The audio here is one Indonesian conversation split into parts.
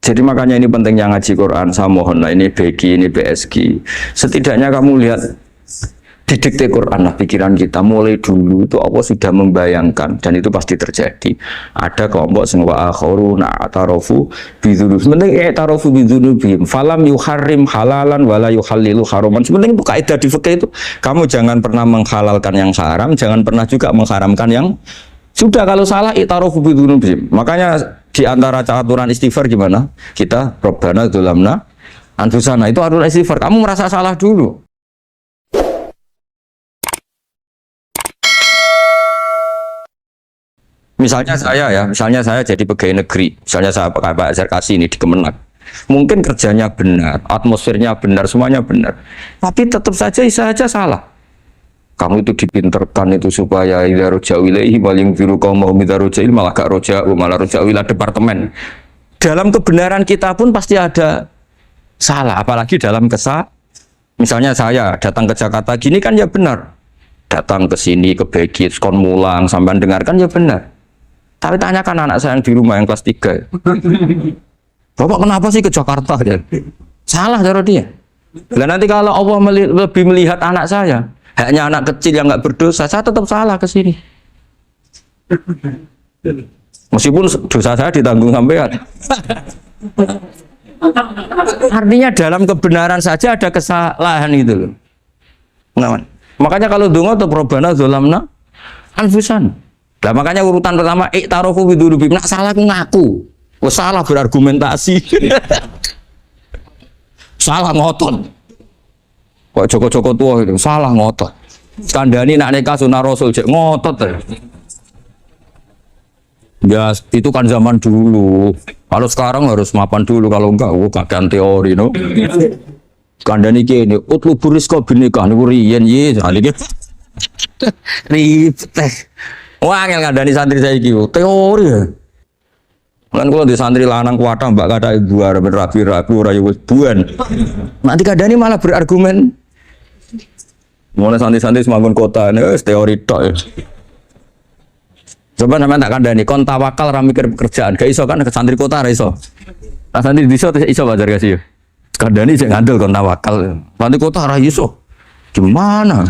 Jadi makanya ini pentingnya ngaji Quran. Saya mohon lah, ini BG, ini BSG. Setidaknya kamu lihat di dikte Quran lah pikiran kita. Mulai dulu itu Allah sudah membayangkan, dan itu pasti terjadi. Ada kelompok sing wa akharuna atarofu bidzunub. Sebenarnya i'tarofu bidzunubihim. Falam yuharrim halalan wala yuhallilu haraman. Sebenarnya itu kaidah di fikih itu. Kamu jangan pernah menghalalkan yang haram, jangan pernah juga mengharamkan yang sudah. Kalau salah i'tarofu bidzunubihim. Makanya di antara aturan istighfar gimana? Kita Rabbana dzulamna anfusana, itu aturan istighfar. Kamu merasa salah dulu. Misalnya saya jadi pegawai negeri, misalnya saya Pak Zarkasi ini di Kemenak. Mungkin kerjanya benar, atmosfernya benar, semuanya benar. Tapi tetap saja salah. Kamu itu dipinterkan itu supaya idza roja'u ilaihi waling biru qaumahum idza roja'il malah gak roja'u malah roja'u ila departemen. Dalam kebenaran kita pun pasti ada salah, apalagi dalam misalnya saya datang ke Jakarta gini kan ya benar. Datang ke sini ke Begit kon mulang sampean dengarkan ya benar. Tapi tanyakan anak saya yang di rumah yang kelas 3. Bapak kenapa sih ke Jakarta ya? Salah cara dia. Dan nanti kalau Allah lebih melihat anak saya, hanya anak kecil yang nggak berdosa, saya tetap salah ke sini. Meskipun dosa saya ditanggung sampean. Artinya dalam kebenaran saja ada kesalahan itu loh. Makanya kalau donga atau Rabbana dzulamna anfusana. Lah makanya urutan pertama i'tarofu bidzunubihim. Nak salah aku ngaku. Wes salah berargumentasi. Salah ngotot. Kok Joko-Joko tua itu salah ngotot. Kandhani nak nikah sunah Rasul cek ngotot. Ya itu kan zaman dulu. Kalau sekarang harus mapan dulu, kalau enggak kakean teori no. Kandhani kene utlubur rizqa binikah niku riyen ye sakniki. Ribet. Wah, angel ngandani santri saya iki teori ya. Kan kalau di santri lanang kuwata mbak kata ibu arep rapi-rapi ora yo wis buan. Nanti kandhani malah berargumen. Mulai santri-santri semangun kota ini teori tok ya. Coba namanya tak kandhani kon tawakal ra mikir pekerjaan. Gak iso kan ke santri kota ra iso. Nah santri di iso bajar kasih. Kandhani sing ngandel kon tawakal. Santri kota ra iso. Gimana?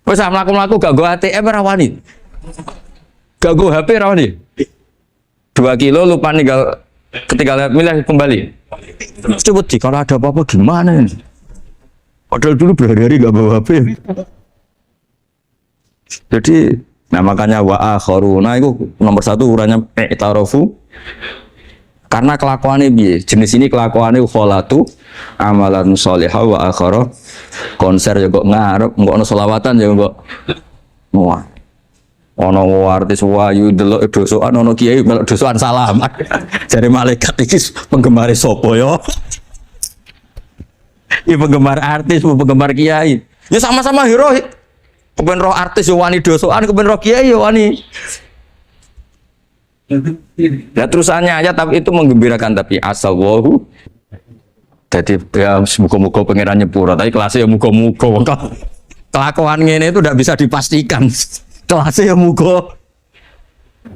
Wes mlaku-mlaku gak go ATM ora wani. Gak go HP ora wani. 2 kilo lupa ninggal ketika milih kembali. Coba sih kalau ada apa-apa gimana ini? Padahal dulu berhari-hari gak bawa HP. Jadi nah makanya wa akharuna itu nomor 1 ukurannya i'tarofu. Karena kelakuannya biye, jenis ini kelakuannya kholatu amalan sholihah wa akhara konser ya kok ngarep, kok ono selawatan ya kok wah ono artis wayu delok dosokan, ono kiai melok dosokan salaman jare malaikat iki penggemar sopo yo. Ya penggemar artis, penggemar kiai ya sama-sama hero. Kepen roh artis yo wani dosokan, kepen roh kiai yo wani. Ya terusannya aja, tapi itu menggembirakan. Tapi asal wahu jadi ya muka-muka pengiran nyepura, tapi kelasnya ya muka-muka kelakuan ini itu tidak bisa dipastikan kelasnya ya muka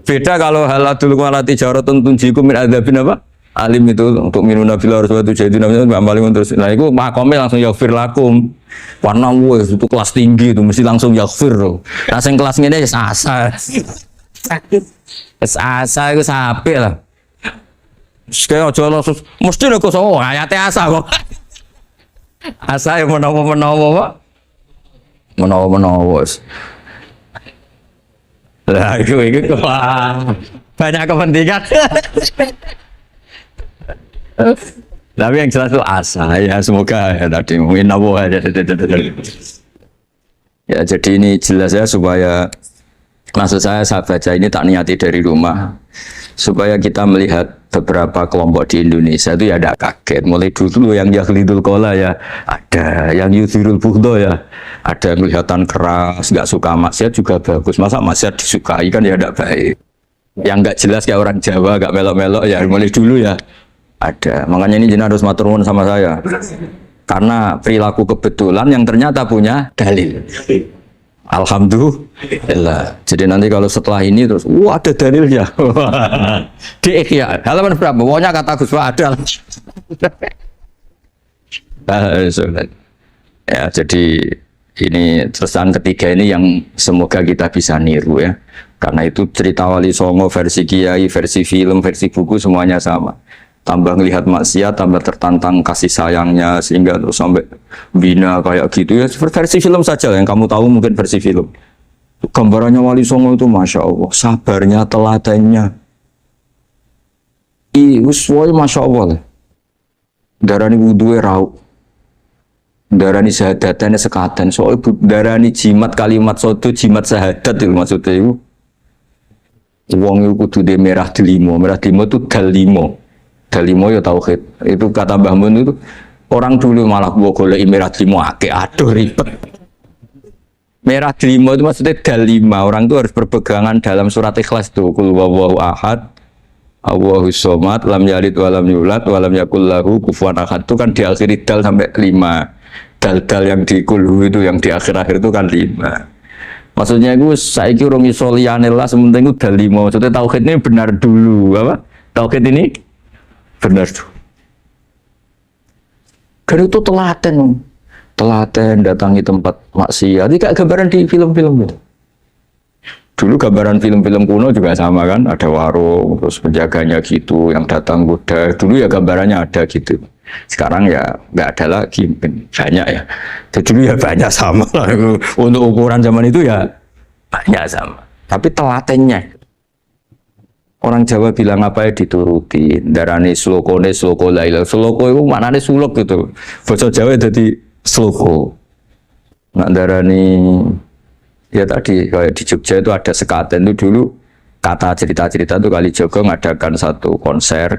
beda. Kalau haladul walati jaratun tunjikum min adzabin apa alim itu untuk minuna fil harus batu jadi namanya amalin terus. Nah itu makomnya langsung yaghfir lakum warna wes itu kelas tinggi itu mesti langsung yaghfir loh. Nah yang kelas ini ya asa asa itu sapi lah. Sekali aja langsung mesti nek kok ayate asa kok. Asa yang menawa wis. Lah itu wah banyak kepentingan. Tapi yang jelas itu asa ya, semoga ya tadi mungkin ya. Jadi ini jelas ya, supaya maksud saya baca ini tak niati dari rumah supaya kita melihat beberapa kelompok di Indonesia itu ya tidak kaget. Mulai dulu yang yakhlidul qola ya ada, yang yudhirul bughdo ya ada, yang kelihatan keras nggak suka maksiat juga bagus. Masa maksiat disukai kan ya tidak baik. Yang nggak jelas kayak orang Jawa nggak melok-melok ya mulai dulu ya ada. Makanya ini jenengan harus matur nuwun sama saya karena perilaku kebetulan yang ternyata punya dalil. Alhamdulillah. Jadi nanti kalau setelah ini terus, wah ada dalilnya. Di Ihya, halaman berapa? Pokoknya kata Gus Wa ada. Ya, jadi ini terusan ketiga ini yang semoga kita bisa niru ya. Karena itu cerita Wali Songo versi kiai, versi film, versi buku semuanya sama. Tambah ngelihat maksiat, tambah tertantang kasih sayangnya sehingga terus sampai bina kayak gitu ya. Versi film saja yang kamu tahu mungkin versi film. Gambarannya Wali Songo itu masya Allah, sabarnya, teladannya. Uswoi masya Allah. Darani wudhuwe rau, darani syahadatane sekaten. Soal darani jimat kalimat soto jimat syahadat itu maksudnya itu. Wong itu kudu de merah delimo itu dalimo. Dalimo ya tauhid. Itu kata Mbah Mun itu orang dulu malah gua golek merah delimo akeh, aduh ribet. Merah delimo itu maksudnya dalima. Orang itu harus berpegangan dalam surat Ikhlas tuh. Qul huwallahu ahad, Allahus somad, lam yalid walam yulad walam yakul lahu kufuwan ahad. Itu kan diakhiri dal sampai 5. Dal-dal yang di kulhu itu yang di akhir-akhir itu kan 5. Maksudnya itu saiki urung iso liyane lah sementing itu dal 5. Maksudnya tauhid ini benar dulu apa? Tauhid ini benar dulu. Kan itu telaten datangi tempat maksiat. Ini kayak gambaran di film-film itu. Dulu gambaran film-film kuno juga sama kan, ada warung, terus penjaganya gitu, yang datang kuda. Dulu ya gambarannya ada gitu. Sekarang ya nggak ada lagi, banyak ya. Jadi dulu ya banyak sama lah. Untuk ukuran zaman itu ya banyak sama. Tapi telatennya, orang Jawa bilang apa ya dituruti. Darani sloko laila. Sloko itu maknanya suluk gitu. Bahasa Jawa jadi sloko. Nggak darani. Ya tadi kayak di Jogja itu ada sekaten itu dulu kata cerita-cerita itu Kalijogo ngadakan satu konser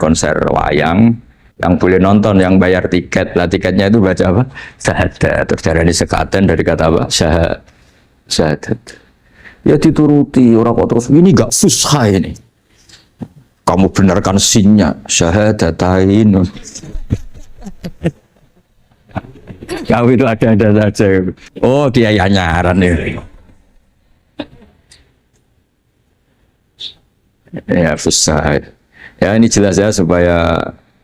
wayang yang boleh nonton yang bayar tiket lah tiketnya itu baca apa syahadat terus dari sekaten dari kata apa syahadat ya dituruti orang kok terus ini gak susah ini kamu benarkan sinnya syahadatain kau itu ada saja oh dia yang nyaran ya. Ya susah ya ini jelas ya supaya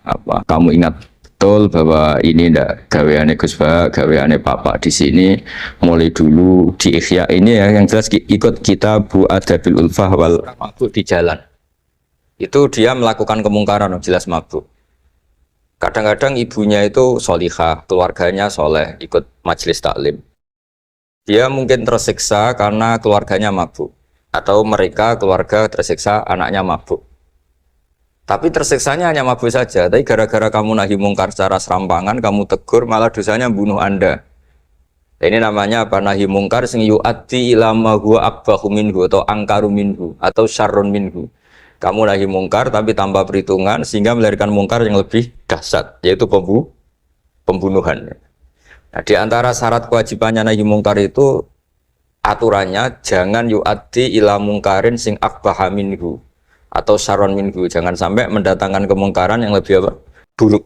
apa kamu ingat betul bahwa ini ndak gaweane Gus Ba, gaweane Papa di sini mulai dulu di Ihya ini ya yang jelas ikut kita Bu Adabil Ulfah wal mabuk di jalan itu dia melakukan kemungkaran jelas mabuk. Kadang-kadang ibunya itu solihah, keluarganya soleh, ikut majelis taklim. Dia mungkin tersiksa karena keluarganya mabuk. Atau mereka keluarga tersiksa anaknya mabuk. Tapi tersiksanya hanya mabuk saja. Tapi gara-gara kamu nahi mungkar secara serampangan, kamu tegur malah dosanya bunuh Anda. Ini namanya apa? Nahi mungkar sing yu'addi ila ma huwa akbahu minhu atau angkaru minhu atau syarrun minhu. Kamu nahi mungkar tapi tanpa perhitungan sehingga melahirkan mungkar yang lebih dahsyat yaitu pembunuhan. Nah, di antara syarat kewajibannya nahi mungkar itu aturannya jangan yu'addi ila mungkarin sing akbaha minhu atau syarron minhu, jangan sampai mendatangkan kemungkaran yang lebih apa? Buruk.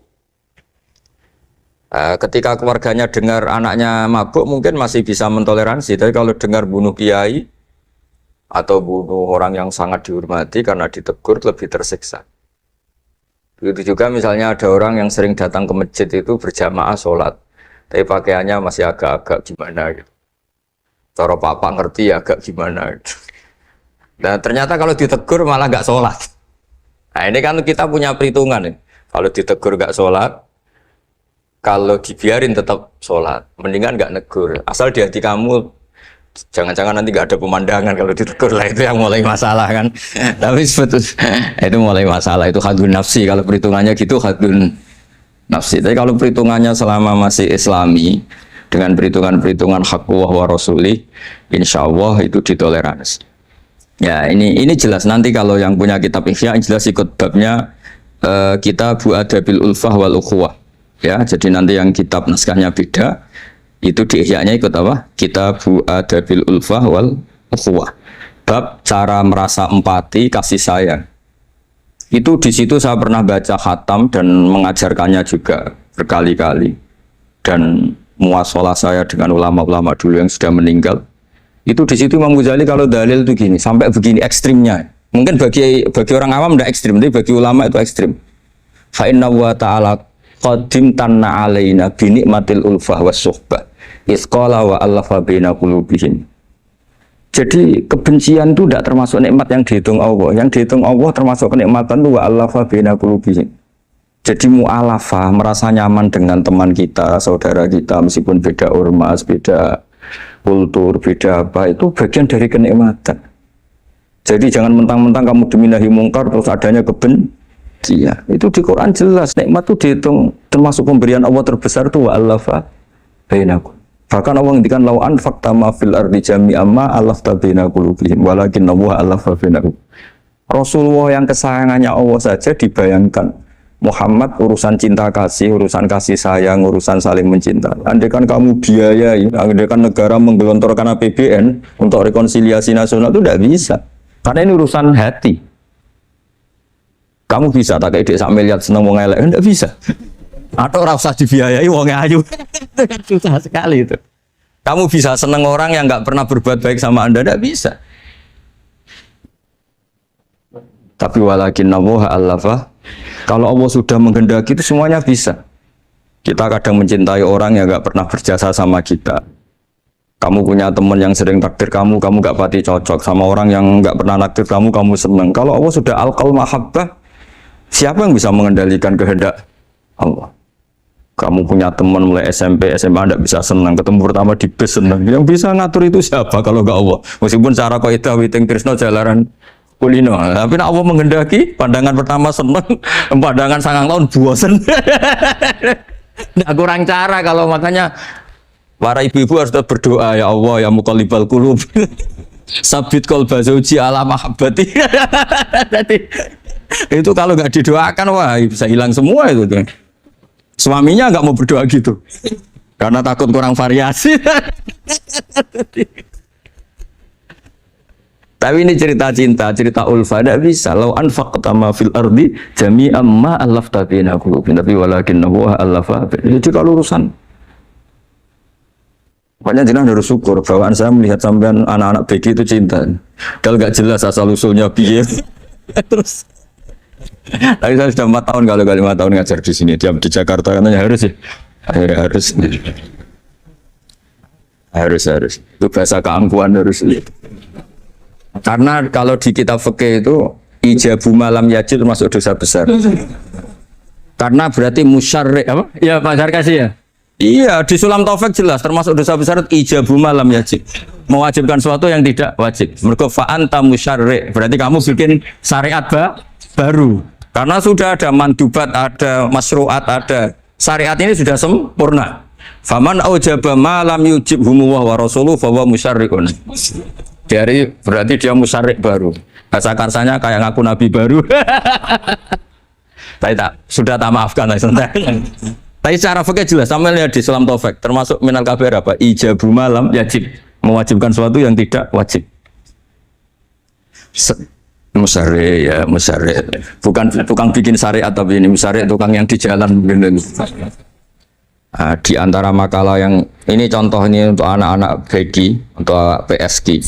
Ketika keluarganya dengar anaknya mabuk mungkin masih bisa mentoleransi, tapi kalau dengar bunuh kiai atau bunuh orang yang sangat dihormati karena ditegur lebih tersiksa. Begitu juga misalnya ada orang yang sering datang ke masjid itu berjamaah sholat, tapi pakaiannya masih agak-agak gimana gitu. Cara Papa ngerti ya agak gimana. Dan ternyata kalau ditegur malah nggak sholat. Nah ini kan kita punya perhitungan nih. Kalau ditegur nggak sholat, kalau dibiarin tetap sholat. Mendingan nggak negur. Asal di hati kamu, jangan-jangan nanti nggak ada pemandangan kalau ditegur lah itu yang mulai masalah kan. Tapi sebetulnya itu mulai masalah itu hadun nafsi. Kalau perhitungannya gitu hadun nafsi. Tapi kalau perhitungannya selama masih Islami, dengan perhitungan-perhitungan hak wa rasulih, insya Allah itu ditoleransi. Ya ini jelas nanti kalau yang punya kitab Ihya jelas ikut babnya kitab Bu Adabil Ulfah wal Ukhuwah. Ya jadi nanti yang kitab naskahnya beda itu di Ihya-nya ikut apa? Kitab Bu Adabil Ulfah wal Ukhuwah. Bab cara merasa empati kasih sayang. Itu di situ saya pernah baca khatam dan mengajarkannya juga berkali-kali dan muasalah saya dengan ulama-ulama dulu yang sudah meninggal Itu di situ Imam Ghazali kalau dalil itu gini, sampai begini ekstrimnya. Mungkin bagi orang awam tidak ekstrim, tapi bagi ulama itu ekstrim. Fa inna wa ta'ala qadim tanna alaina bi nikmatil ulfah was suhbah. Isqala wa allafa baina qulubihim. Jadi kebencian itu tidak termasuk nikmat yang dihitung Allah. Yang dihitung Allah termasuk kenikmatan itu wa allafa baina qulubihim. Jadi mu'alafah, merasa nyaman dengan teman kita, saudara kita, meskipun beda ormas, beda kultur, beda apa, itu bagian dari kenikmatan. Jadi jangan mentang-mentang kamu demi nahi mungkar terus adanya kebencian. Itu di Quran jelas, nikmat itu dihitung termasuk pemberian Allah terbesar itu wa allafa bainakum. Bahkan Allah ngendikan lau anfaqta ma fil ardi jami'an ma allafta baina qulubihim walakin Allah allafa bainahum. Rasulullah yang kesayangannya Allah saja dibayangkan Muhammad urusan cinta kasih, urusan kasih sayang, urusan saling mencinta. Andai kan kamu biayai, andai kan negara menggelontorkan APBN untuk rekonsiliasi nasional itu tidak bisa. Karena ini urusan hati. Kamu bisa tak kayak dek sak miliar seneng wong elek, enggak bisa. Atau ora usah dibiayai wong ayu. Itu kan susah sekali itu. Kamu bisa seneng orang yang enggak pernah berbuat baik sama Anda, enggak bisa. Tapi walakin Allah allafa. Kalau Allah sudah menghendaki itu semuanya bisa. Kita kadang mencintai orang yang enggak pernah berjasa sama kita. Kamu punya teman yang sering takdir kamu enggak pati cocok sama orang yang enggak pernah naktir kamu senang. Kalau Allah sudah alqal mahabbah, siapa yang bisa mengendalikan kehendak Allah? Kamu punya teman mulai SMP, SMA enggak bisa senang, ketemu pertama di bis senang. Yang bisa ngatur itu siapa kalau enggak Allah? Meskipun cara kaidah witing tresno jalaran kulino, tapi Allah menghendaki pandangan pertama senang, pandangan 9 tahun bosan. Nggak kurang cara kalau makanya para ibu-ibu harus berdoa, ya Allah ya muqallibal qulub. Sabit qalba zauji ala mahabbati. Itu kalau nggak didoakan wah bisa hilang semua itu. Suaminya nggak mau berdoa gitu. Karena takut kurang variasi. Tapi ini cerita cinta, cerita ulfa, tidak bisa. Lau anfaqta ma fil ardi jami'an ma allafta baina qulubihim, tapi walakin Allah allafa. Jadi kalau urusan pokoknya jenengan harus syukur bawaan saya melihat sampean anak-anak BG itu cinta. Kalau nggak jelas asal usulnya piye. Terus tapi saya sudah 4 tahun kalau 5 tahun ngajar di sini. Diam di Jakarta katanya harus ya. Harus. Itu bahasa keangkuhan harus. Karena kalau di kitab fikih itu ijabu malam yajid termasuk dosa besar. Karena berarti musyarri apa? Ya Pak Sarkasi ya. Iya di Sulam Taufik jelas termasuk dosa besar ijabu malam yajid. Mewajibkan sesuatu yang tidak wajib. Mergo fa anta musyarri. Berarti kamu bikin syariat baru. Karena sudah ada mandubat, ada masyru'at, ada syariat ini sudah sempurna. Faman aujaba ma lam yujibhu wa rasuluhu fa huwa musyarri'un. Dari berarti dia musyarrik baru. Bahasa karsanya kayak ngaku nabi baru. Tapi sudah tak maafkan lah santai. Tapi secara fikih jelas sama lihat di Sulam Taufik termasuk minal kabair apa? Ijabu malam yajib, mewajibkan sesuatu yang tidak wajib. Musyarrik ya musyarrik. Bukan tukang bikin syariat tapi ini musyarrik tukang yang di jalan begitu. Di antara makalah yang ini contoh ini untuk anak-anak BG untuk PSG.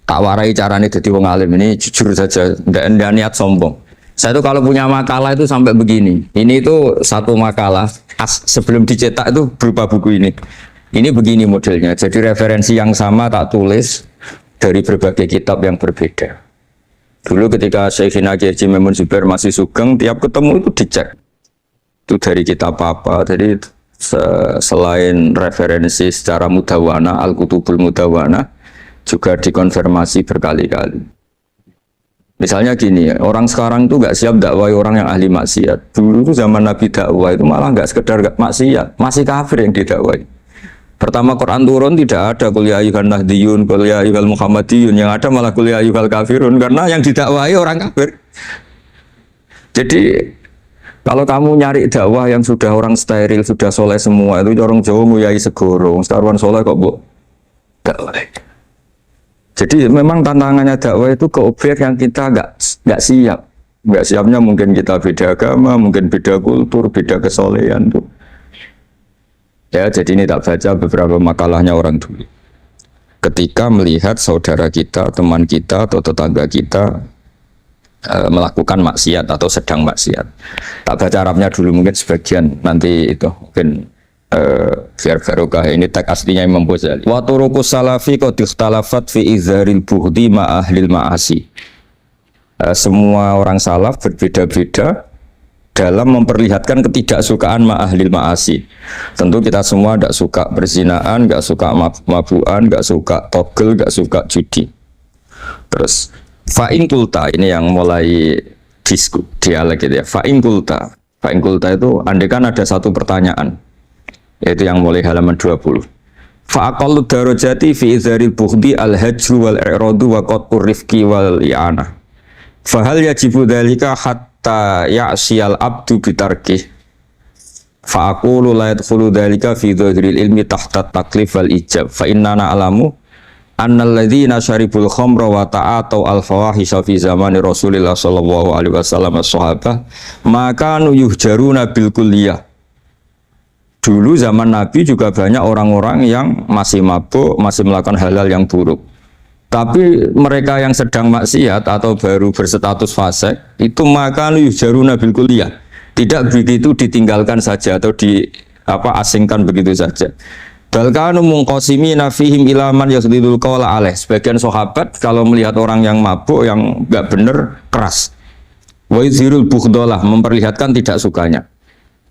Tak warai caranya jadi wong alim ini jujur saja, enggak niat sombong. Saya itu kalau punya makalah itu sampai begini. Ini itu satu makalah sebelum dicetak itu berupa buku ini. Ini begini modelnya. Jadi referensi yang sama tak tulis dari berbagai kitab yang berbeda. Dulu ketika Syekhina Kiai Haji Maimun Zubair masih sugeng, tiap ketemu itu dicek. Itu dari kitab apa? Jadi selain referensi secara mudawana, Al-Kutubul Mudawana, juga dikonfirmasi berkali-kali. Misalnya gini, orang sekarang itu nggak siap dakwai orang yang ahli maksiat. Dulu itu zaman Nabi dakwah itu malah nggak sekedar maksiat, masih kafir yang didakwai. Pertama Quran turun tidak ada qul ya ayyuhan nahdiyun, qul ya ayyuhal muhammadiyun, yang ada malah qul ya ayyuhal kafirun karena yang didakwai orang kafir. Jadi kalau kamu nyari dakwah yang sudah orang steril, sudah soleh semua itu orang Jawa nguyai segoro, sekarang soleh kok bu dakwah. Jadi memang tantangannya dakwah itu ke objek yang kita nggak siap. Nggak siapnya mungkin kita beda agama, mungkin beda kultur, beda kesolehan tuh. Ya jadi ini tak baca beberapa makalahnya orang dulu. ketika melihat saudara kita, teman kita atau tetangga kita melakukan maksiat atau sedang maksiat. Tak baca Arabnya dulu mungkin sebagian, nanti itu mungkin biar barokah. Ini teks aslinya Imam Ghazali. Wa turuqus salafi qad ikhtalafat fi izharil buhdi ma ahlil ma'asi. Semua orang salaf berbeda-beda dalam memperlihatkan ketidaksukaan ma ahlil ma'asi. Tentu kita semua tidak suka perzinaan, tidak suka mabuan, tidak suka togel, tidak suka judi. Terus fa'in kulta, ini yang mulai dialek gitu ya. Fa'in kulta itu andekan ada satu pertanyaan, yaitu yang mulai halaman 20. Fa'aqallu darajati fi izharil bughdi al-hajru wal-i'radu wa qat'ur rifqi wal i'anah. Fahal yajibu dhalika hatta ya'siyal abdu bitarkih. Fa'aqulu la yadkhulu dhalika fi dhahiril ilmi tahta taklif wal ijab. Fa inna na'lamu annal ladzina syaribul khamra wa ta'atau al-fawahisha fi zamani Rasulillah sallallahu alaihi wasallam as-sahabah maka yuhjaruna bil kulliyah. Dulu zaman Nabi juga banyak orang-orang yang masih mabuk, masih melakukan hal-hal yang buruk. Tapi mereka yang sedang maksiat atau baru berstatus fasik itu maka yuhjaruna bil kulliyah. Tidak begitu ditinggalkan saja atau asingkan begitu saja. Balkanu mungqasimina fihim ilaman yasdidul qawla alaih. Sebagian sahabat kalau melihat orang yang mabuk, yang enggak benar, keras. Wa yuzhirul bughdalah, memperlihatkan tidak sukanya.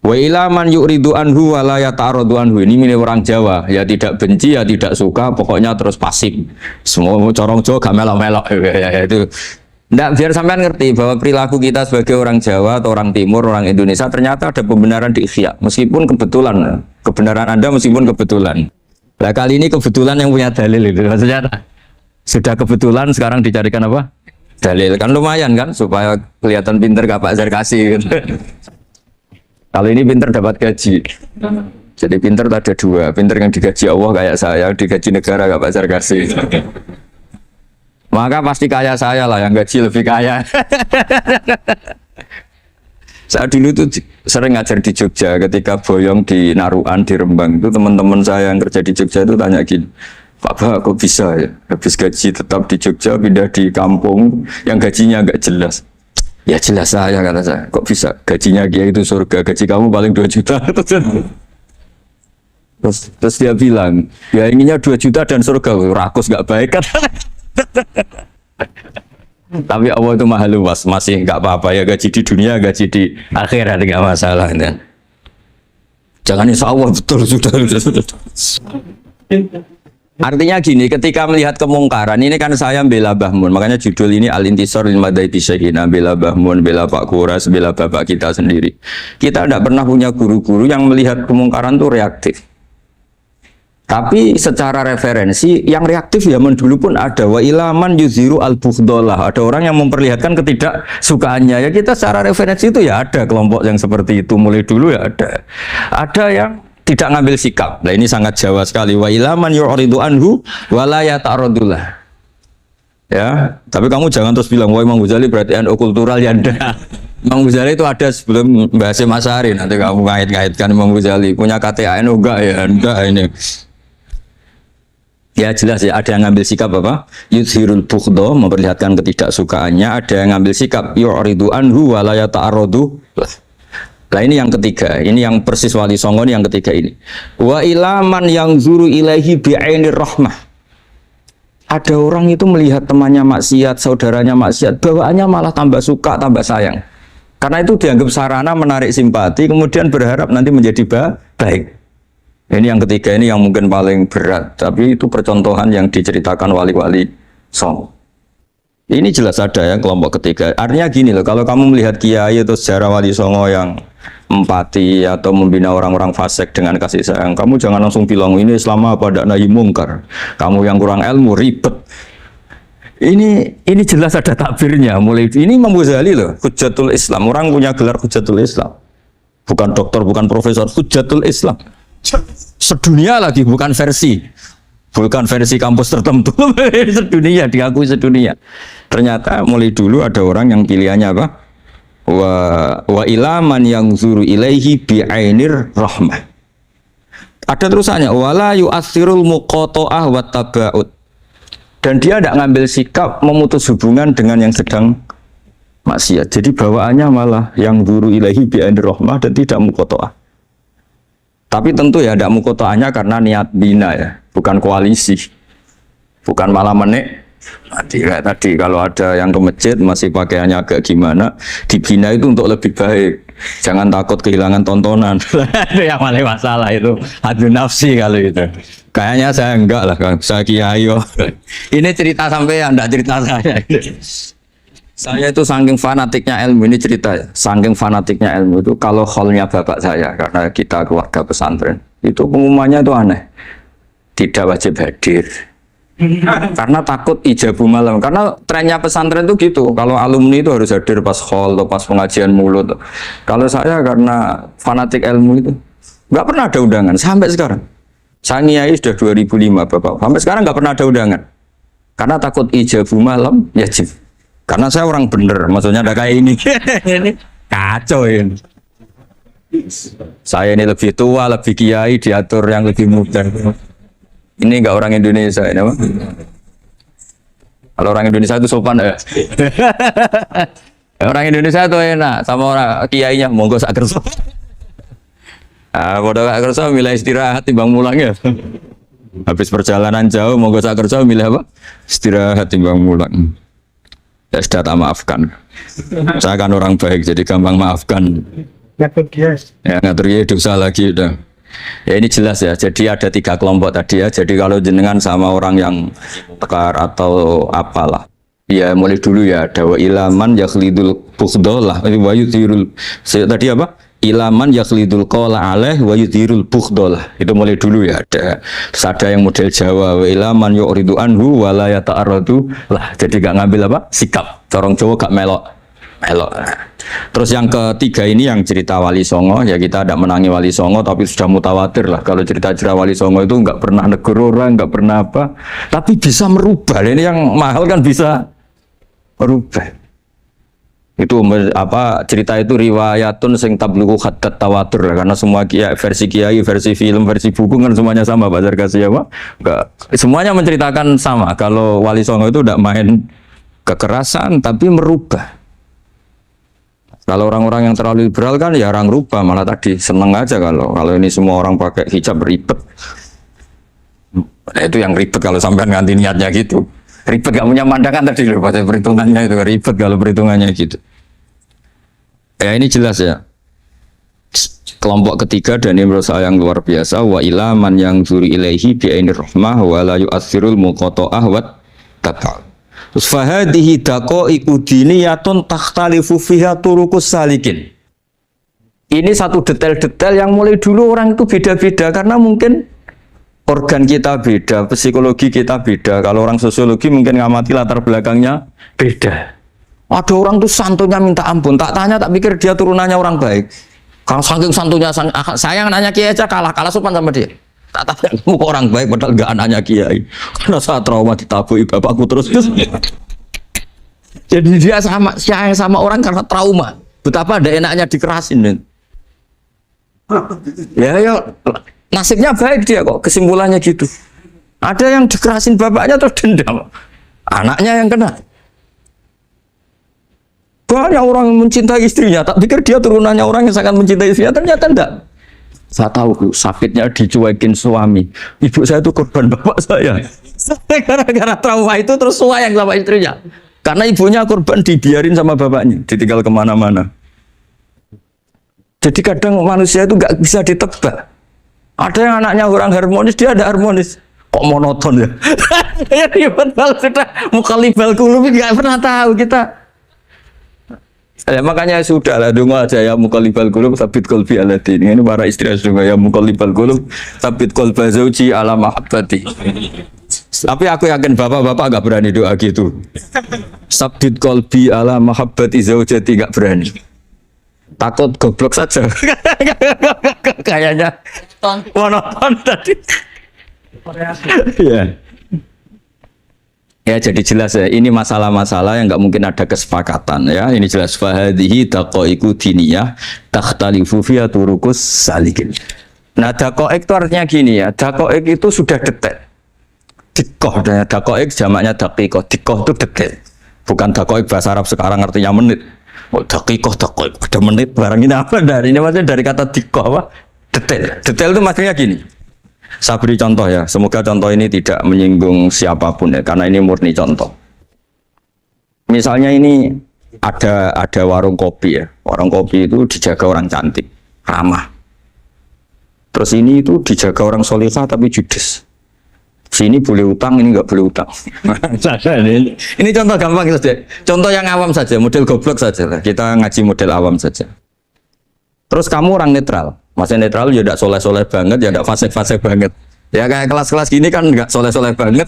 Wa ilaman yu'ridu anhu wa la yata'aradu anhu. Ini milik orang Jawa, ya tidak benci, ya tidak suka, pokoknya terus pasif. Semua corong Jawa gak melok-melok ya, itu. Nggak, biar sampean ngerti bahwa perilaku kita sebagai orang Jawa atau orang Timur, orang Indonesia ternyata ada pembenaran di ikhya, meskipun kebetulan. Kebenaran Anda meskipun kebetulan. Nah kali ini kebetulan yang punya dalil itu maksudnya sudah kebetulan sekarang dicarikan apa? Dalil, kan lumayan kan supaya kelihatan pinter gak Pak Zarkasi gitu. Kali ini pinter dapat gaji. Jadi pinter ada dua, pinter yang digaji Allah kayak saya, digaji negara gak Pak Zarkasi. Maka pasti kaya saya lah, yang gaji lebih kaya. Saya dulu tuh sering ngajar di Jogja, ketika boyong di Naruan, di Rembang itu teman-teman saya yang kerja di Jogja itu tanya gini, Pak kok bisa ya habis gaji tetap di Jogja pindah di kampung yang gajinya agak jelas. Ya jelas saya, kata saya, kok bisa gajinya dia itu surga, gaji kamu paling 2 juta. Terus dia bilang, ya inginnya 2 juta dan surga, rakus gak baik kan. Tapi Allah itu maha luas, masih nggak apa-apa ya, gaji di dunia, gaji di akhirat nggak masalah kan. Jangan insya Allah betul sudah. Artinya gini, ketika melihat kemungkaran ini kan saya bela Mbah Mun, makanya judul ini Al-Intisar lil Madhabi Syekhina, bela Mbah Mun, bela Pak Kuras, bela bapak kita sendiri. Kita tidak pernah punya guru-guru yang melihat kemungkaran itu reaktif. Tapi secara referensi yang reaktif zaman dulu pun ada. Wa ilaman yuziru al-bughdalah. Ada orang yang memperlihatkan ketidaksukaannya. Ya kita secara referensi itu ya ada kelompok yang seperti itu mulai dulu ya ada. Ada yang tidak ngambil sikap. Nah ini sangat Jawa sekali. Wa ilaman yu'ridu anhu wa la yata'aradullah. Ya, tapi kamu jangan terus bilang wah Imam Ghazali berarti NU kultural ya enggak. Imam Ghazali itu ada sebelum bahas Mas Ari, nanti kamu ngait-ngaitkan Imam Ghazali punya KTA NU enggak ya? Enggak ini. Ya jelas ya, ada yang ngambil sikap apa? Yuzhirul bughda, memperlihatkan ketidaksukaannya. Ada yang ngambil sikap yu'ridu anhu wa la yata'aradu. Nah ini yang ketiga, ini yang persis Wali Songo ini yang ketiga ini. Wa ilaman yang zuru ilaihi bi'ainir rahmah. Ada orang itu melihat temannya maksiat, saudaranya maksiat, bawaannya malah tambah suka, tambah sayang. Karena itu dianggap sarana menarik simpati, kemudian berharap nanti menjadi baik. Ini yang ketiga, ini yang mungkin paling berat, tapi itu percontohan yang diceritakan wali-wali Songo. Ini jelas ada ya kelompok ketiga. Artinya gini loh, kalau kamu melihat kiai atau sejarah Wali Songo yang empati atau membina orang-orang fasik dengan kasih sayang, kamu jangan langsung bilang ini Islam apa tidak nahi mungkar. Kamu yang kurang ilmu ribet. Ini jelas ada takbirnya. Mulai ini Imam Ghazali loh, Hujjatul Islam. Orang punya gelar Hujjatul Islam. Bukan doktor, bukan profesor, Hujjatul Islam. Sedunia lagi, bukan versi kampus tertentu. Sedunia, diakui sedunia. Ternyata mulai dulu ada orang yang pilihannya apa? Wa ilaman yang zuru ilaihi bi'ainir rahmah. Ada terusannya, wala yu'athirul muqata'ah wa taba'ud. Dan dia tidak ngambil sikap memutus hubungan dengan yang sedang maksiat. Jadi bawaannya malah yang duru ilahi bi'ainir rahmah dan tidak mukotoah. Tapi tentu ya tidak mukotoahnya karena niat bina ya, bukan koalisi, bukan malah menek. Tadi kalau ada yang ke masjid masih pakaiannya agak gimana, dibina itu untuk lebih baik. Jangan takut kehilangan tontonan. Itu yang paling masalah itu. Hadu nafsi kalau itu. Kayaknya saya enggak lah, saya kiai. Ini cerita sampai enggak cerita saya. Saya itu saking fanatiknya ilmu, ini cerita ya. Saking fanatiknya ilmu itu kalau hallnya bapak saya, karena kita keluarga pesantren, itu pengumumannya itu aneh. Tidak wajib hadir. Karena takut ijabu malam. Karena trennya pesantren itu gitu. Kalau alumni itu harus hadir pas hall atau pas pengajian mulut. Kalau saya karena fanatik ilmu itu nggak pernah ada undangan sampai sekarang. Saya ngiyai sudah 2005 bapak. Sampai sekarang nggak pernah ada undangan. Karena takut ijabu malam yajib. Karena saya orang bener. Maksudnya ada kayak ini. Ini kacau ini. Saya ini lebih tua, lebih kiai, diatur yang lebih muda. Ini enggak orang Indonesia ini, apa? Kalau orang Indonesia itu sopan ya. Orang Indonesia itu enak sama orang kiainya, monggo sak kersa. Ah, bodoh sak kersa milih istirahat timbang mulang ya. Habis perjalanan jauh monggo sak kersa milih apa? Istirahat timbang mulang. Ya sudah tak maafkan. Saya kan orang baik jadi gampang maafkan. Ngatur kiai. Ya ngatur kiai dosa lagi udah. Ya ini jelas ya, jadi ada 3 kelompok tadi ya. Jadi kalau jenengan sama orang yang tekar atau apalah, ya mulai dulu ya ada wa ilaman yakhlidul bukhdolah wa yuthirul tadi apa? Ilaman yakhlidul qala alaih wa yuthirul bukhdolah. Itu mulai dulu ya ada. Terus ada yang model Jawa wa ilaman yu'ridu anhu wa la yata'arradu lah. Jadi gak ngambil apa? Sikap. Corong Jawa gak melok. Terus yang ketiga ini yang cerita Wali Songo, ya kita tidak menangi Wali Songo tapi sudah mutawatir lah kalau cerita-cerita Wali Songo itu nggak pernah negur orang, nggak pernah apa, tapi bisa merubah. Ini yang mahal kan bisa merubah. Itu apa cerita itu riwayatun sing tablughu hatta tawatur lah, karena semua kiai, versi kiai, versi film, versi buku kan semuanya sama. Bazar kasih apa? Enggak, semuanya menceritakan sama. Kalau Wali Songo itu tidak main kekerasan tapi merubah. Kalau orang-orang yang terlalu liberal kan ya orang rubah, malah tadi seneng aja kalau ini semua orang pakai hijab ribet. Nah, itu yang ribet kalau sampai ganti niatnya gitu. Ribet gak punya pandangan tadi loh pada perhitungannya itu ribet kalau perhitungannya gitu. Ya ini jelas ya. Kelompok ketiga dan ini menurut saya yang luar biasa wa ilaman yang zuri ilaihi bi'ainir rahmah wa la yu'athirul muqata'ah wat tabal. Terus fahadihi daqaiqu diniyatun takhtalifu fiha turuqus salikin. Ini satu detail-detail yang mulai dulu orang itu beda-beda karena mungkin organ kita beda, psikologi kita beda. Kalau orang sosiologi mungkin ngamati latar belakangnya beda. Ada orang tuh santunya minta ampun, tak tanya tak pikir dia turunannya orang baik. Kalau saking santunya saya nanya kiai aja kalah sopan sama dia. Tak tanya kamu orang baik padahal enggak anaknya kiai. Karena saya trauma ditabui bapakku terus. Jadi dia sama orang karena trauma. Betapa ada enaknya dikerasin. Ya nasibnya baik dia kok, kesimpulannya gitu. Ada yang dikerasin bapaknya terus dendam, anaknya yang kena. Banyak orang yang mencintai istrinya, tak pikir dia turunannya orang yang sangat mencintai istrinya, ternyata enggak. Saya tahu sakitnya dicuekin suami. Ibu saya itu korban bapak saya. Gara-gara trauma itu terus sayang sama istrinya. Karena ibunya korban dibiarin sama bapaknya, ditinggal kemana-mana. Jadi kadang manusia itu nggak bisa ditebak. Ada yang anaknya orang harmonis, dia ada harmonis. Kok monoton ya? Ya betul, sudah mukhalifal qulub nggak pernah tahu kita. Ya, makanya sudah lah donga aja ya mukhalifal qulub sabit qalbi ala din. Ini para istri juga ya mukhalifal qulub sabit qalba zauji ala mahabbati. Tapi aku yakin bapak-bapak nggak berani doa gitu. Sabit qalbi ala mahabbati zaujati nggak berani. Takut goblok saja. Kayaknya monoton tadi. Ya. Ya jadi jelas ya, ini masalah-masalah yang nggak mungkin ada kesepakatan ya. Ini jelas fahadihi daqaiqu diniyah takhtalifu fiha turuqus salikin. Nah daqaiq itu artinya gini ya, daqaiq itu sudah detail. Dikoh, dan dakoik jamaknya dakikoh. Dikoh itu detik. Bukan dakoik bahasa Arab sekarang artinya menit. Oh, dakikoh, dakoik. Ada menit barang ini apa dari ini maksudnya dari kata dikoh apa? Detail. Detail itu maksudnya gini. Saya beri contoh ya. Semoga contoh ini tidak menyinggung siapapun ya, karena ini murni contoh. Misalnya ini ada warung kopi ya. Warung kopi itu dijaga orang cantik, ramah. Terus ini itu dijaga orang solihah tapi judes. Sini boleh utang, ini nggak boleh utang. Ini contoh gampang saja. Contoh yang awam saja, model goblok saja lah. Kita ngaji model awam saja. Terus kamu orang netral. Maksudnya netral ya tidak soleh-soleh banget, ya tidak fasik-fasik banget. Ya kayak kelas-kelas gini kan nggak soleh-soleh banget.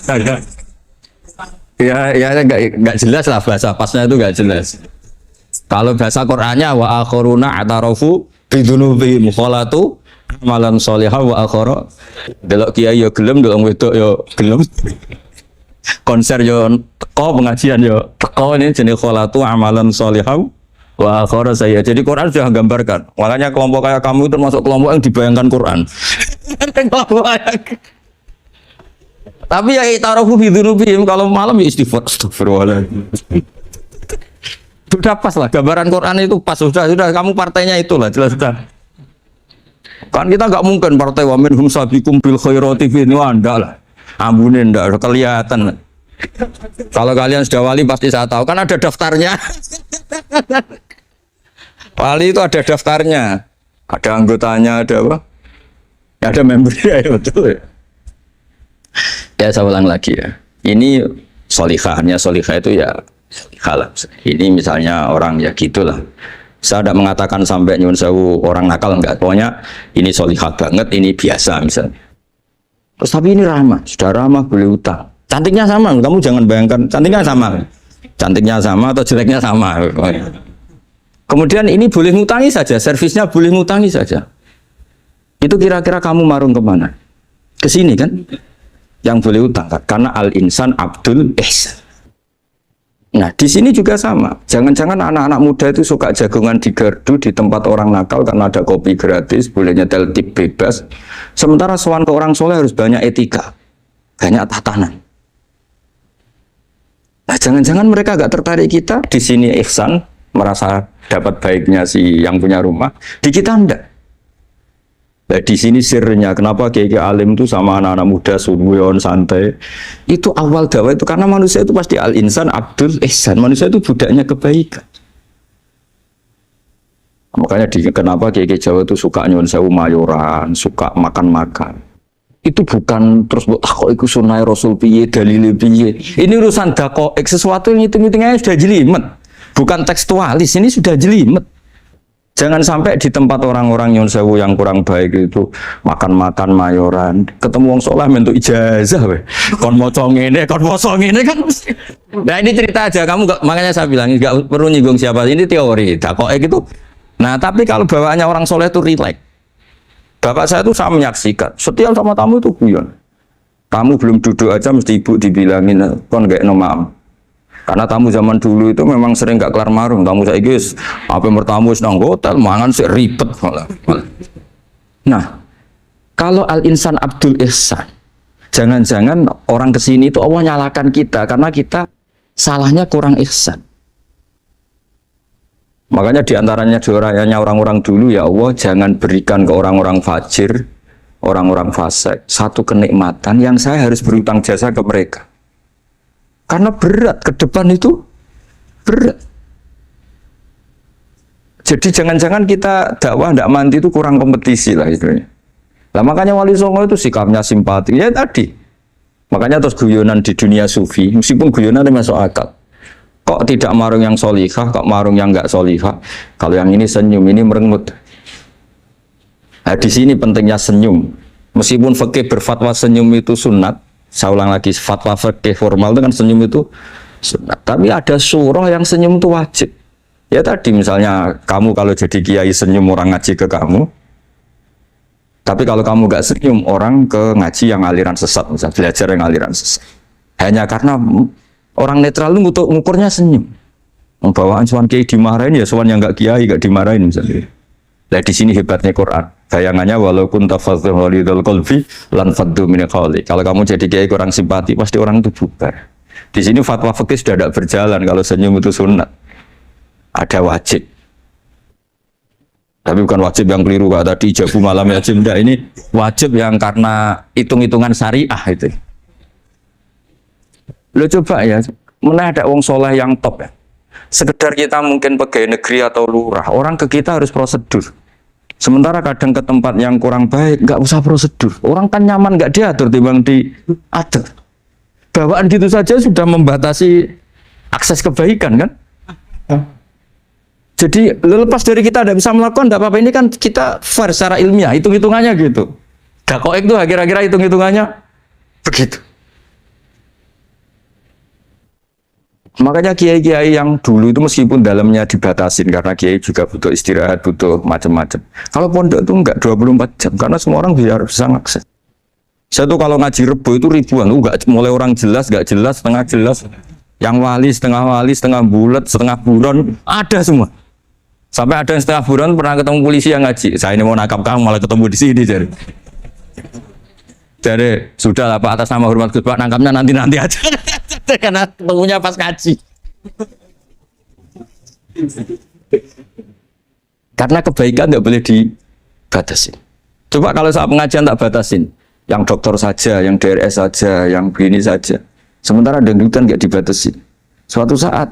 Ya nggak jelas lah bahasa pasnya itu nggak jelas. Kalau bahasa Qur'annya wa akhiruna atarafu bidunubihim kholatu malam solihah wa akhara. Delok kiai yo gelem, delok wedok yo gelem. Konser yo teko, pengajian yo teko, ini jenis kholatu amalan solihah wa akhara saya. Jadi Quran sudah gambarkan. Makanya kelompok kayak kamu itu termasuk kelompok yang dibayangkan Quran. Tapi ya itarafu bidunubihim, kalau malam ya istighfar, astagfirullahaladzim. Sudah pas lah, gambaran Quran itu pas, sudah kamu partainya itulah, jelas sudah. Kan kita nggak mungkin partai wa minhum sabiqum bil khairati ini Anda lah. Ambune ndak kelihatan. Kalau kalian sudah wali pasti saya tahu, kan ada daftarnya. Wali itu ada daftarnya. Ada anggotanya, ada apa? Ada membernya, ya betul ya. Ya saya ulang lagi ya. Ini solihahnya, solihah itu ya solihah. Ini misalnya orang ya gitulah. Saya tidak mengatakan sampai nyun sewu orang nakal, enggak. Pokoknya ini solihah banget, ini biasa misalnya. Terus tapi ini ramah, sudah ramah boleh utang. Cantiknya sama, kamu jangan bayangkan cantiknya sama. Cantiknya sama atau jeleknya sama. Kemudian ini boleh ngutangi saja, servisnya boleh ngutangi saja. Itu kira-kira kamu marung kemana? Ke sini kan? Yang boleh utang kan? Karena al-insan abdul ihsan. Nah, di sini juga sama. Jangan-jangan anak-anak muda itu suka jagongan di gardu di tempat orang nakal karena ada kopi gratis, boleh nyetel tip bebas. Sementara sowan ke orang soleh harus banyak etika, banyak tatanan. Nah, jangan-jangan mereka agak tertarik kita di sini ihsan, merasa dapat baiknya si yang punya rumah, di kita enggak. Nah, di sini sirnya kenapa kiai alim itu sama anak-anak muda subuyon santai. Itu awal dakwah itu karena manusia itu pasti al-insan abdul ihsan. Manusia itu budaknya kebaikan. Makanya kenapa kiai Jawa itu suka nyuwun sewu mayoran, suka makan-makan. Itu bukan terus buat kok iku sunai Rasul piye, dalile piye. Ini urusan dakoek, sesuatu yang hitung-hitungannya sudah jelimet. Bukan tekstualis, ini sudah jelimet. Jangan sampai di tempat orang-orang nyuwun sewu yang kurang baik itu makan-makan mayoran, ketemu wong saleh mentuk ijazah we. Kon maca ngene, kon maca ngene kan mesti. Nah, ini cerita aja, kamu gak, makanya saya bilang enggak perlu nyinggung siapa, ini teori. Dakoek itu. Nah, tapi kalau bawaannya orang soleh itu rileks. Bapak saya itu saya menyaksikan, setiap sama tamu itu guyon. Tamu belum duduk aja mesti ibu dibilangin kon gak nomam. Karena tamu zaman dulu itu memang sering gak kelar marung. Tamu saya guys, apa bertamu nang hotel, mangan sih ribet malah. Nah, kalau al-insan abdul ihsan, jangan-jangan orang kesini itu Allah nyalakan kita karena kita salahnya kurang ihsan. Makanya diantaranya doanya orang-orang dulu, ya Allah jangan berikan ke orang-orang fajir, orang-orang fasik satu kenikmatan yang saya harus berutang jasa ke mereka. Karena berat, ke depan itu berat. Jadi jangan-jangan kita dakwah tidak mandi itu kurang kompetisi lah itu. Nah, makanya Wali Songo itu sikapnya simpati. Ya tadi. Makanya terus guyonan di dunia sufi, meskipun guyonan itu masuk akal. Kok tidak marung yang solihah, kok marung yang enggak solihah. Kalau yang ini senyum, ini merengut. Nah, di sini pentingnya senyum. Meskipun fikih berfatwa senyum itu sunat, saya ulang lagi, fatwa fikih formal itu kan senyum itu sunat. Tapi ada surah yang senyum itu wajib. Ya tadi misalnya kamu kalau jadi kiai senyum orang ngaji ke kamu. Tapi kalau kamu nggak senyum orang ke ngaji yang aliran sesat, misalnya belajar yang aliran sesat. Hanya karena orang netral itu ngukurnya senyum. Bawaan sowan kiai dimarahin ya sowan yang nggak kiai nggak dimarahin misalnya. Nah di sini hebatnya Quran. Bayangannya walaupun tafadzul walidul qalbi lan faddu min qawli. Kalau kamu jadi kiai kurang simpati, pasti orang itu bubar. Di sini fatwa fikih sudah tidak berjalan kalau senyum itu sunat. Ada wajib. Tapi bukan wajib yang keliru Pak tadi jabu malam wajib enggak, ini wajib yang karena hitung-hitungan syariah itu. Lo coba ya, mana ada wong soleh yang top ya. Sekedar kita mungkin pegawai negeri atau lurah, orang ke kita harus prosedur. Sementara kadang ke tempat yang kurang baik, nggak usah prosedur. Orang kan nyaman, nggak diatur, timbang diatur. Bawaan gitu saja sudah membatasi akses kebaikan kan? Jadi lepas dari kita tidak bisa melakukan, tidak apa-apa. Ini kan kita fair secara ilmiah, hitung-hitungannya gitu. Dakoek itu kira-kira hitung-hitungannya begitu. Makanya kiai-kiai yang dulu itu meskipun dalamnya dibatasin karena kiai juga butuh istirahat, butuh macam-macam. Kalau pondok itu enggak 24 jam karena semua orang bisa ngakses. Saya tuh kalau ngaji Rebo itu ribuan, enggak mulai orang jelas, enggak jelas, setengah jelas, yang wali, setengah bulat, setengah buron, ada semua. Sampai ada yang setengah buron pernah ketemu polisi yang ngaji. Saya ini mau nangkap kamu malah ketemu di sini jadi sudah lah Pak, atas nama hormat Gus Pak, nangkapnya nanti aja. Karena ketemunya pas ngaji. Karena kebaikan tidak boleh dibatasin. Coba kalau saat pengajian tak batasin, yang dokter saja, yang DRS saja, yang begini saja. Sementara dangdutan nggak dibatasin. Suatu saat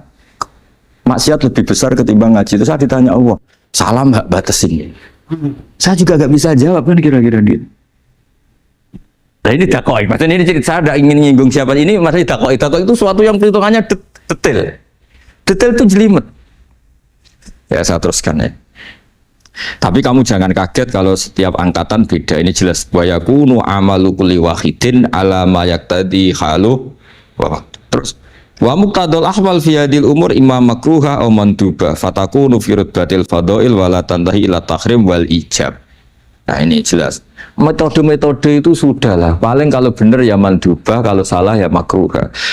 maksiat lebih besar ketimbang ngaji. Itu saya ditanya Allah, salam nggak batasin? Saya juga nggak bisa jawab kan kira-kira gitu. Nah ini dakoi, maksudnya ini cerita saya tidak ingin menyinggung siapa ini, maksudnya dakoi itu suatu yang perhitungannya detail itu jelimet. Ya saya teruskan ya. Tapi kamu jangan kaget kalau setiap angkatan beda, ini jelas. Wa yakunu amalu kulli wahidin ala ma yaqtadi halu. Terus wa muqtadul ahwal fi hadil umur imma makruha aw manduba fatakunu fi rutbatil fadail wala tantahi ila tahrim wal ijab. Nah ini jelas. Metode-metode itu sudahlah. Paling kalau benar ya mandubah, kalau salah ya makruh.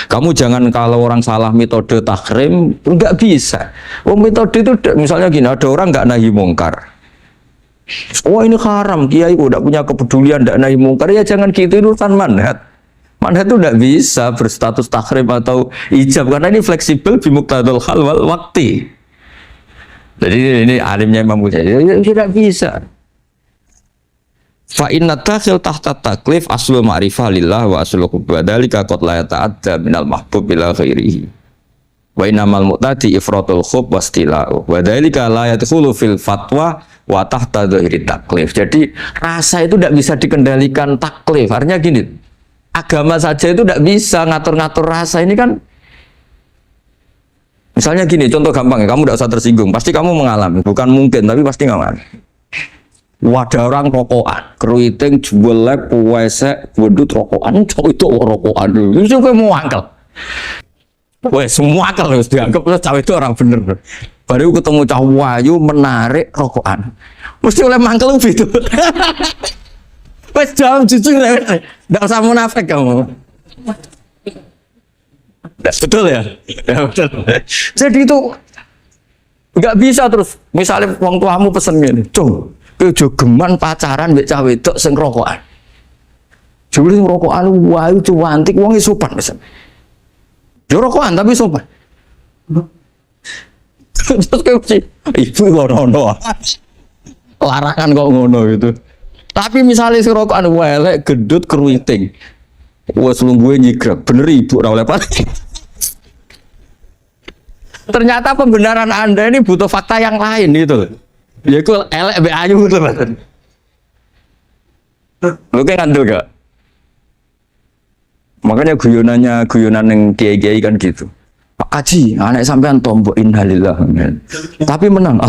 Kamu jangan kalau orang salah metode tahrim, nggak bisa. Oh metode itu misalnya gini, ada orang nggak nahi mungkar. Oh ini haram, kiai udah punya kepedulian nggak nahi mungkar, ya jangan gitu, itu urusan manhat. Manhat itu nggak bisa berstatus tahrim atau ijab karena ini fleksibel bimuqtadul hal wal waqti. Jadi ini alimnya Imam Ghazali, ya, tidak bisa. Fa inna dakhil tahta taklif aslul ma'rifah lillah wa aslul kubadalika qad la yata'adda minal mahbub ila ghairihi wa innamal mu'tadi ifratul khub wastila'u wa dhalika la yadkhulu fil fatwa wa tahta dhahiri taklif. Jadi rasa itu tidak bisa dikendalikan taklif. Artinya gini, agama saja itu tidak bisa ngatur-ngatur rasa. Ini kan misalnya gini, contoh gampang ya, kamu tidak usah tersinggung, pasti kamu mengalami, bukan mungkin tapi pasti mengalami. Wadah orang rokokan, keriting, jualek, puwesek, wedut rokokan, cowok itu rokokan dulu. Itu juga mau angkel. Wah, semua angkel harus dianggap cowok itu orang bener. Baru ketemu cowok wayu menarik rokokan, mesti oleh mangkel gitu. Wes jam jujur, nggak usah munafik kamu. Betul ya? Ya betul. Jadi itu nggak bisa terus. Misalnya wong tuamu pesen gini, cung. Kejo geman pacaran mbek cah wedok sing rokokan. Jebule sing rokokan wayu cuantik wong sopan pesen. Yo rokokan tapi sopan. Terus kayak si ibu ngono. Larangan kok ngono gitu. Tapi misalnya sing rokokan elek gendut keruiting. Wes lungguhe nyigrek, bener ibu ora oleh pati. Ternyata pembenaran Anda ini butuh fakta yang lain gitu. Ya itu elek be ayu gitu Mas. Lu kayak ngandel gak? Makanya guyonan yang kiai-kiai kan gitu. Pak Haji, anak sampean tombok innalillah. Tapi menang.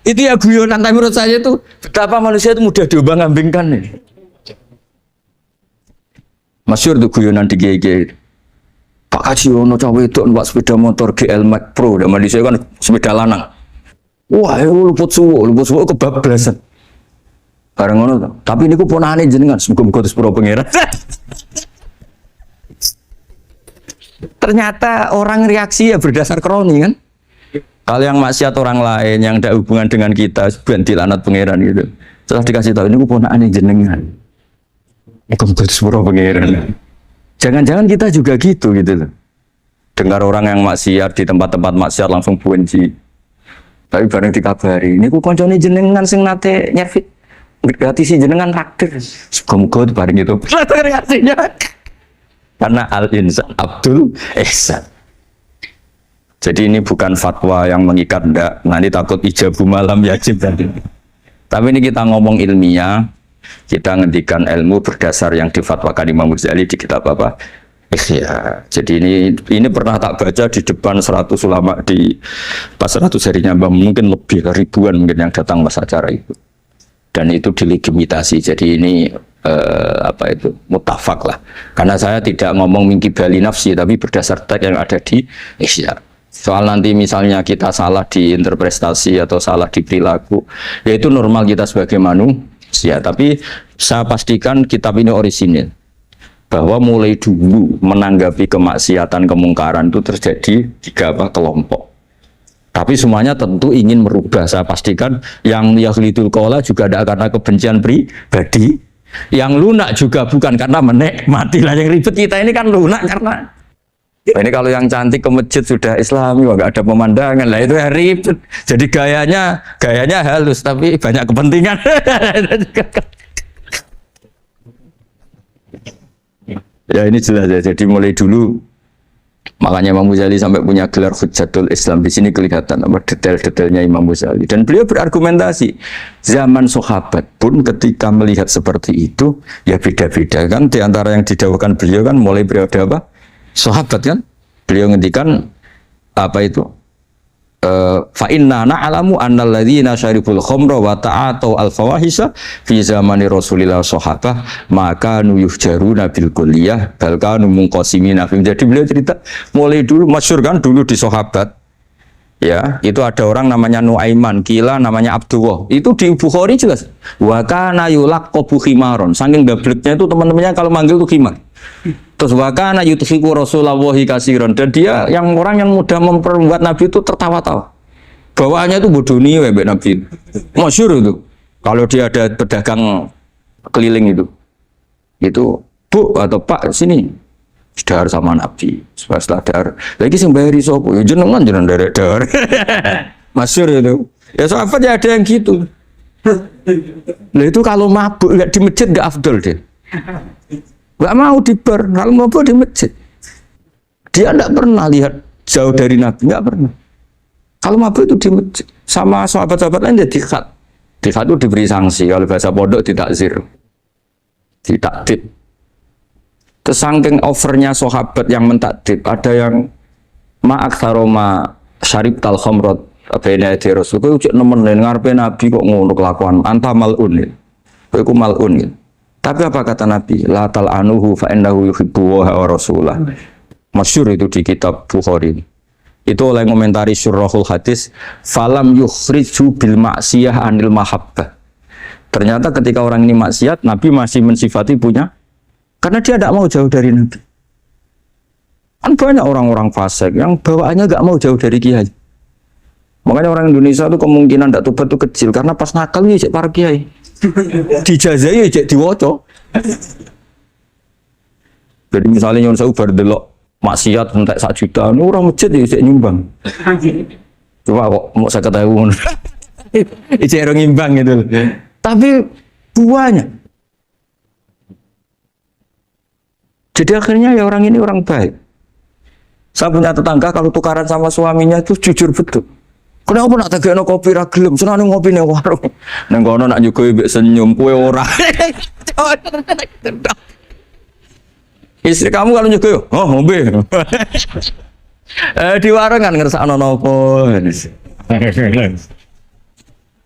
Itu ya guyonan, tapi menurut saya itu betapa manusia itu mudah diombang-ambingkan nih. Masyhur tuh guyonan di kiai-kiai. Pak Haji ono cawe itu numpak sepeda motor GL Max Pro, dan Malaysia kan sepeda lanang. Wah, luput suwo kebablasan. Bareng ngono to. Tapi niku ponakane jenengan, muga-muga terus pura pangeran. Ternyata orang reaksi ya berdasar kroni kan. Kalau yang maksiat orang lain yang tidak hubungan dengan kita, ben dilanat pangeran gitu. Setelah dikasih tahu ini aku ponakan jenengan. Muga-muga sepuro pangeran. Jangan-jangan kita juga gitu loh. Dengar orang yang maksiat di tempat-tempat maksiat langsung benci. Tapi bareng dikabari, ini ku koncone jenengan sing nate nyervit. Berarti si jenengan raktir. Muga-muga bareng itu. Reaksinya. Karena al-insan Abdul Ihsan. Jadi ini bukan fatwa yang mengikat, ndak. Nanti takut ijabu malam yajib tadi. Tapi ini kita ngomong ilmiah, kita ngendikan ilmu berdasar yang difatwakan Imam Ghazali di kitab apa? Ihya. Jadi ini pernah tak baca di depan 100 ulama di pas 100 harinya, mungkin lebih ribuan mungkin yang datang pas acara itu. Dan itu dilegitimasi. Jadi ini mutafak lah. Karena saya tidak ngomong mingki bali nafsi, tapi berdasar teks yang ada di Ihya. Soal nanti misalnya kita salah di interpretasi atau salah di perilaku, ya itu normal kita sebagai manusia. Tapi saya pastikan kitab ini orisinil, bahwa mulai dulu menanggapi kemaksiatan kemungkaran itu terjadi 3 kelompok. Tapi semuanya tentu ingin merubah. Saya pastikan yang yahlidul qola juga ada karena kebencian pribadi, yang lunak juga bukan karena menikmati. Lah yang ribet kita ini kan lunak karena ini kalau yang cantik ke masjid sudah Islami, nggak ada pemandangan lah, itu ribet. Jadi gayanya halus tapi banyak kepentingan. Ya ini jelas ya. Jadi mulai dulu makanya Imam Ghazali sampai punya gelar Hujjatul Islam. Di sini kelihatan apa detail-detailnya Imam Ghazali. Dan beliau berargumentasi. Zaman sahabat pun ketika melihat seperti itu ya beda-beda kan. Di antara yang didawuhkan beliau kan mulai periode apa? Sahabat kan, beliau ngendikan apa itu? Fa inna na'lamu annal ladzina syaribul khamra wa ta'atu al-fawahisha fi zamani Rasulillah sahabah maka nuyuhjaruna bil kulliyah bal kanu munqasimina. Jadi beliau cerita mulai dulu masyhur kan dulu di sahabat. Ya, itu ada orang namanya Nuaiman, kila namanya Abdullah. Itu di Bukhari jelas. Wa kana yulaqabu khimaron. Saking gableknya itu teman-temannya kalau manggil itu khimar. Terus wakana yuthiku Rasulullahi kasiron, dan dia yang orang yang mudah memperbuat Nabi itu tertawa-tawa. Bawaannya itu bodoni webek Nabi. Masyhur itu. Kalau dia ada pedagang keliling itu Bu atau Pak sini dahar sama Nabi. Setelah dahar lagi sing bayari sapa? Ya jenengan derek dahar. Masyhur itu. Ya sahabat ya ada yang gitu. Nah itu kalau mabuk nggak di masjid nggak afdol deh. Gak mau di bar, kalau mau di masjid. Dia tidak pernah lihat jauh dari Nabi, nggak pernah. Kalau mabuk itu di masjid, sama sahabat-sahabat lain jadi dikhat. Dikhat itu diberi sanksi, kalau bahasa pondok ditakzir, ditakdib. Kesangking overnya sahabat yang mentakdib, ada yang ma'aksaroma syarib tal khomrot bena di Rasul. Kau cek nemen ngarepe Nabi kok ngono kelakuan, anta malun. Kau malun. Tapi apa kata Nabi? La tal'anuhu fa innahu yuhibbu wa rasulah. Masyhur itu di kitab Bukhari. Itu oleh komentari Syurahul Hadis, falam yukhriju bil maksiyah anil mahabbah. Ternyata ketika orang ini maksiat, Nabi masih mensifati punya, karena dia tidak mau jauh dari Nabi. Kan banyak orang-orang fasik yang bawaannya nggak mau jauh dari kiai. Makanya orang Indonesia itu kemungkinan tidak tobat itu kecil, karena pas nakal ya cek para kiai. Dijazai aja diwoco. Jadi misalnya nyon saya bar delok maksiat entek 1 juta, ini orang masjid ya cek nyumbang. Coba kok mau 50.000. Cek orang nyimbang gitu. Tapi buahnya. Jadi akhirnya ya orang ini orang baik. Saya punya tetangga kalau tukaran sama suaminya itu jujur betul. Kenapa nak tegakno kopi ra gelem, senane ngopi ning warung. Nang kono nak nyugoi mbek senyum kowe ora. Istri kamu kalau nyugoi, oh ngombe. Di warung kan ngersakno nopo.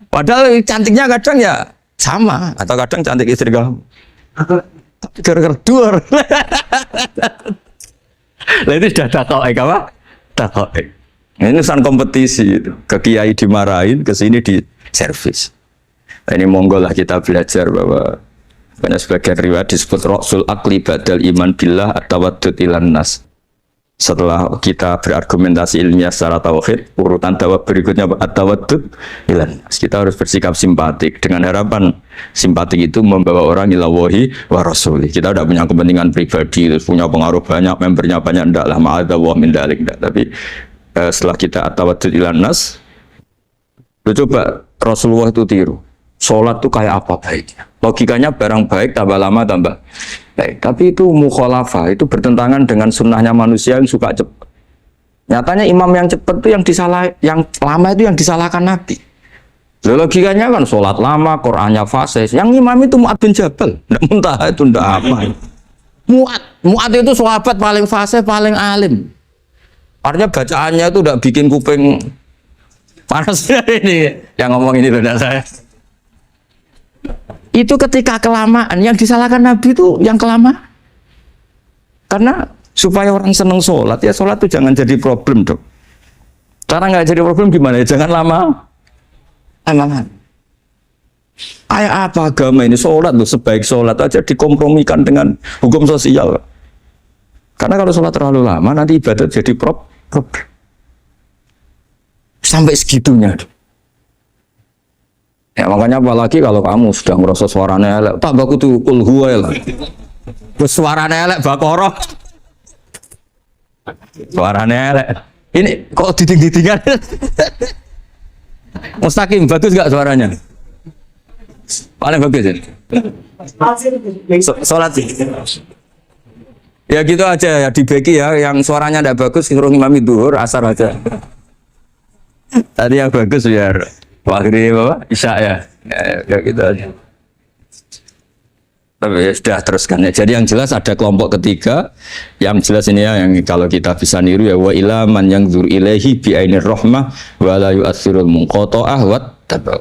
Padahal cantiknya kadang ya sama, atau kadang cantik istri kamu. Gara-gara duar. Lah itu sudah takok apa? Takok. Ini urusan kompetisi itu. Ke kiai dimarahin, ke sini di servis. Nah, ini monggo lah kita belajar bahwa banyak sebagian riwayat disebut Rasul Akli Badal Iman Billah atau Wadud Ilan Nas. Setelah kita berargumentasi ilmiah secara tauhid, urutan jawab berikutnya at-tawaddud ilan nas. Kita harus bersikap simpatik dengan harapan simpatik itu membawa orang ila wahi wa rasuli. Kita tidak punya kepentingan pribadi, terus punya pengaruh banyak, membernya banyak, ndak lah, ma'adzallah min dalik, ndak. Tapi setelah kita at-tawaddud ilan nas, lu coba Rasulullah itu tiru. Sholat itu kayak apa baiknya? Logikanya barang baik tambah lama tambah baik. Tapi itu mukhalafah, itu bertentangan dengan sunnahnya manusia yang suka cepat. Nyatanya imam yang cepat itu yang lama itu yang disalahkan Nabi. Logikanya kan sholat lama, Qur'annya fase. Yang imam itu Mu'ad bin Jabal. Nggak muntah itu ndak apa. Mu'ad itu sahabat paling fase, paling alim. Artinya bacaannya itu udah bikin kuping panas ini. Yang ngomong ini loh, enggak saya. Itu ketika kelamaan, yang disalahkan Nabi itu yang kelamaan. Karena supaya orang seneng sholat, ya sholat itu jangan jadi problem dong. Cara nggak jadi problem gimana ya? Jangan lama. Kayak apa agama ini? Sholat loh, sebaik sholat aja dikompromikan dengan hukum sosial. Karena kalau sholat terlalu lama, nanti ibadat jadi problem. Sampai segitunya. Ya makanya apalagi kalau kamu sudah merasa suaranya elek, tak baku tuh kulhuwa lah. Terus suaranya elek Baqarah. Suaranya elek. Ini kok diding-didingan? Mustaqim bagus gak suaranya? Paling bagus ya. Sholat sih. Ya gitu aja ya, dibagi ya. Yang suaranya tidak bagus suruh imami duhur, asar aja. Tadi yang bagus biar waktu bapak isya ya, ya gitu aja. Tapi ya sudah teruskan ya. Jadi yang jelas ada kelompok ketiga, yang jelas ini ya, yang kalau kita bisa niru ya, wa ila man yang zur ilaihi bi ainir rahmah wa la yu'athirul munqata'ah wa tabau.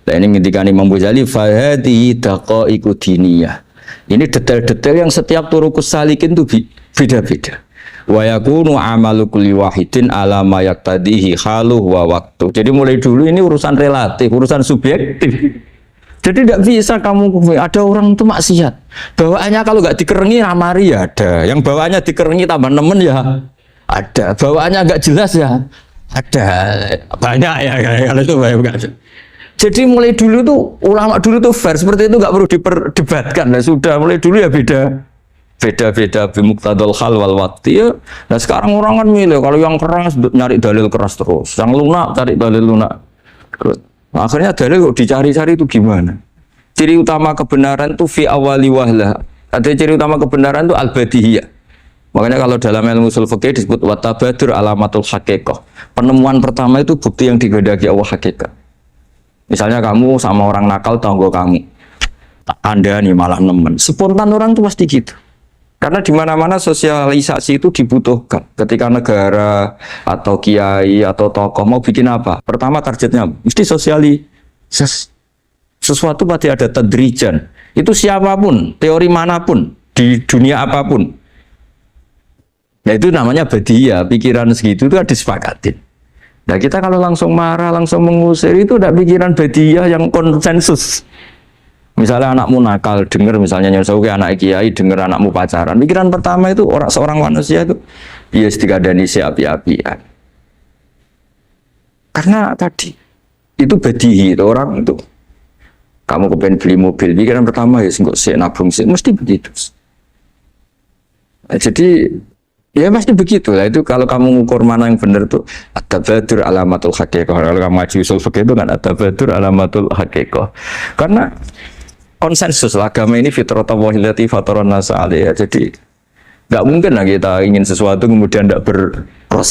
Nah ini ngendikane Imam Ghazali fa hadhihi daqaiqu diniyah. Ini detail-detail yang setiap turukus salikin itu beda-beda. Wa yakunu amalu kulli wahidin ala ma yaqtadihi haluhu wa waqtu. Jadi mulai dulu ini urusan relatif, urusan subjektif. Jadi tidak bisa kamu ada orang itu maksiat. Bawaannya kalau nggak dikerengi ramari ya ada. Yang bawaannya dikerengi tambah nemen ya ada. Bawaannya nggak jelas ya ada. Banyak ya kalau itu banyak. Jadi mulai dulu tuh ulama dulu tuh fair seperti itu nggak perlu diperdebatkan. Nah, sudah mulai dulu ya beda bimuqtadal hal wal waqti ya. Nah sekarang orang kan milih kalau yang keras nyari dalil keras terus, yang lunak cari dalil lunak terus. Nah, akhirnya dalil kok dicari-cari itu gimana? Ciri utama kebenaran itu fi awali wahlah. Ada ciri utama kebenaran itu al-badihiyah. Makanya kalau dalam ilmu ushul fikih disebut watabadur alamatul haqiqah. Penemuan pertama itu bukti yang digedaki Allah hakikat. Misalnya kamu sama orang nakal tanggo kamu, Anda nih malah nemen. Spontan orang tuh pasti gitu. Karena di mana-mana sosialisasi itu dibutuhkan. Ketika negara atau kiai atau tokoh mau bikin apa, pertama targetnya mesti sosialisasi. Sesuatu pasti ada tadrijan. Itu siapapun, teori manapun, di dunia apapun. Ya itu namanya badiyah, pikiran segitu itu disepakatin. Nah kita kalau langsung marah, langsung mengusir itu udah pikiran badiyah yang konsensus. Misalnya anakmu nakal, dengar misalnya nyusul ke anak kiai, dengar anakmu pacaran. Pikiran pertama itu seorang manusia itu bias dikadani si api-apian. Karena tadi itu badihi itu orang itu. Kamu kepengen beli mobil, pikiran pertama ya nggak sih nabung sih, mesti begitu. Nah, jadi ya pasti begitu lah itu kalau kamu ngukur mana yang benar tuh at-tabadur alamatul haqiqah. Kalau kamu ngaji usul fikih itu kan at-tabadur alamatul haqiqah. Karena konsensus agama ini fitratallahi allati fataran nasa 'alaiha. Jadi enggak mungkin lah kita ingin sesuatu kemudian tidak berproses